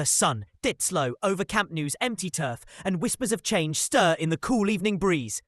The sun dips low over Camp Nou's empty turf, and whispers of change stir in the cool evening breeze.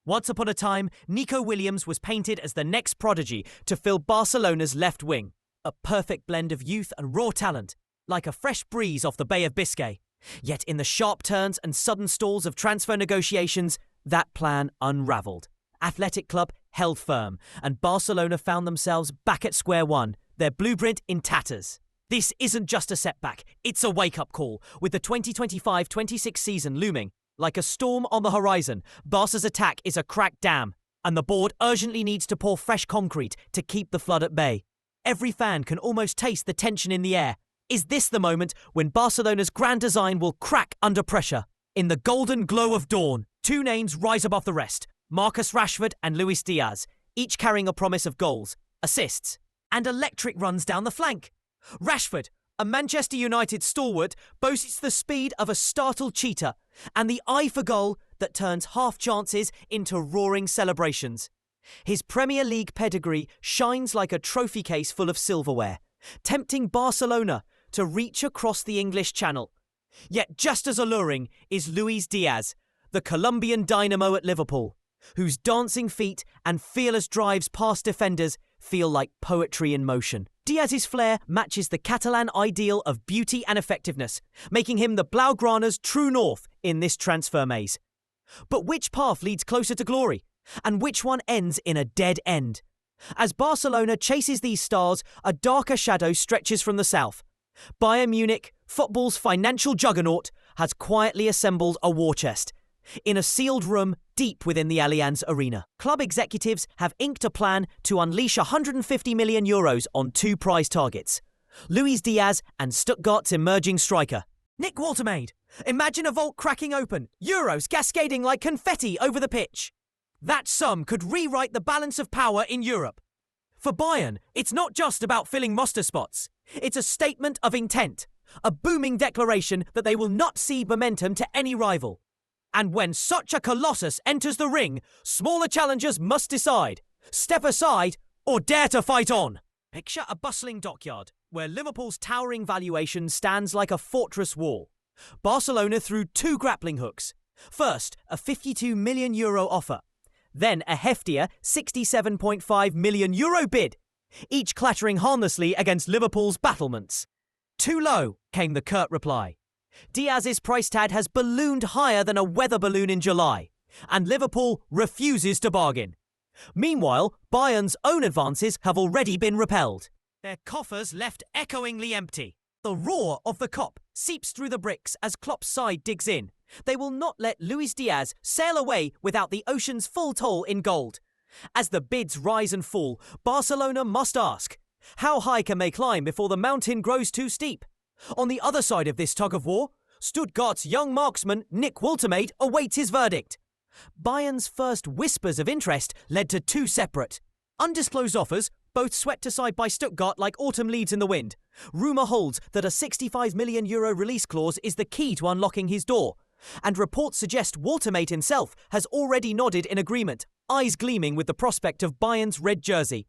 Once upon a time, Nico Williams was painted as the next prodigy to fill Barcelona's left wing. A perfect blend of youth and raw talent, like a fresh breeze off the Bay of Biscay. Yet in the sharp turns and sudden stalls of transfer negotiations, that plan unravelled. Athletic Club held firm, and Barcelona found themselves back at square one, their blueprint in tatters. This isn't just a setback, it's a wake-up call, with the 2025-26 season looming. Like a storm on the horizon, Barca's attack is a cracked dam, and the board urgently needs to pour fresh concrete to keep the flood at bay. Every fan can almost taste the tension in the air. Is this the moment when Barcelona's grand design will crack under pressure? In the golden glow of dawn, two names rise above the rest: Marcus Rashford and Luis Diaz, each carrying a promise of goals, assists, and electric runs down the flank. Rashford, a Manchester United stalwart, boasts the speed of a startled cheetah and the eye for goal that turns half chances into roaring celebrations. His Premier League pedigree shines like a trophy case full of silverware, tempting Barcelona to reach across the English Channel. Yet just as alluring is Luis Diaz, the Colombian dynamo at Liverpool, whose dancing feet and fearless drives past defenders feel like poetry in motion. Diaz's flair matches the Catalan ideal of beauty and effectiveness, making him the Blaugrana's true north in this transfer maze. But which path leads closer to glory? And which one ends in a dead end? As Barcelona chases these stars, a darker shadow stretches from the south. Bayern Munich, football's financial juggernaut, has quietly assembled a war chest in a sealed room deep within the Allianz Arena. Club executives have inked a plan to unleash €150 million on two prize targets: Luis Diaz and Stuttgart's emerging striker, Nick Woltemade. Imagine a vault cracking open, euros cascading like confetti over the pitch. That sum could rewrite the balance of power in Europe. For Bayern, it's not just about filling roster spots. It's a statement of intent, a booming declaration that they will not cede momentum to any rival. And when such a colossus enters the ring, smaller challengers must decide: step aside or dare to fight on. Picture a bustling dockyard where Liverpool's towering valuation stands like a fortress wall. Barcelona threw two grappling hooks. First, a €52 million offer. Then a heftier €67.5 million bid, each clattering harmlessly against Liverpool's battlements. Too low, came the curt reply. Diaz's price tag has ballooned higher than a weather balloon in July, and Liverpool refuses to bargain. Meanwhile, Bayern's own advances have already been repelled, their coffers left echoingly empty. The roar of the Kop seeps through the bricks as Klopp's side digs in. They will not let Luis Diaz sail away without the ocean's full toll in gold. As the bids rise and fall, Barcelona must ask, how high can they climb before the mountain grows too steep? On the other side of this tug of war, Stuttgart's young marksman Nick Woltemade awaits his verdict. Bayern's first whispers of interest led to two separate, undisclosed offers, both swept aside by Stuttgart like autumn leaves in the wind. Rumour holds that a €65 million release clause is the key to unlocking his door, and reports suggest Woltemade himself has already nodded in agreement, eyes gleaming with the prospect of Bayern's red jersey.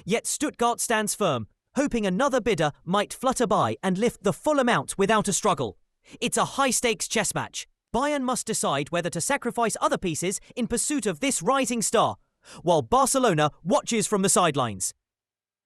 Yet Stuttgart stands firm, hoping another bidder might flutter by and lift the full amount without a struggle. It's a high-stakes chess match. Bayern must decide whether to sacrifice other pieces in pursuit of this rising star, while Barcelona watches from the sidelines,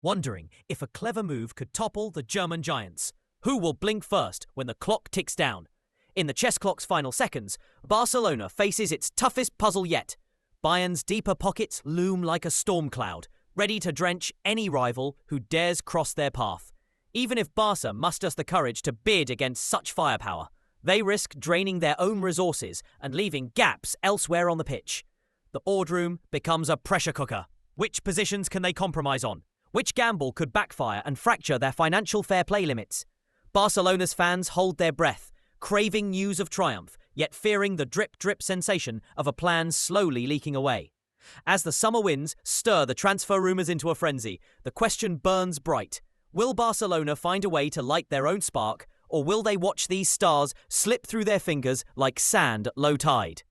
wondering if a clever move could topple the German giants. Who will blink first when the clock ticks down? In the chess clock's final seconds, Barcelona faces its toughest puzzle yet. Bayern's deeper pockets loom like a storm cloud, ready to drench any rival who dares cross their path. Even if Barca musters the courage to bid against such firepower, they risk draining their own resources and leaving gaps elsewhere on the pitch. The boardroom becomes a pressure cooker. Which positions can they compromise on? Which gamble could backfire and fracture their financial fair play limits? Barcelona's fans hold their breath, craving news of triumph, yet fearing the drip-drip sensation of a plan slowly leaking away. As the summer winds stir the transfer rumours into a frenzy, the question burns bright. Will Barcelona find a way to light their own spark, or will they watch these stars slip through their fingers like sand at low tide?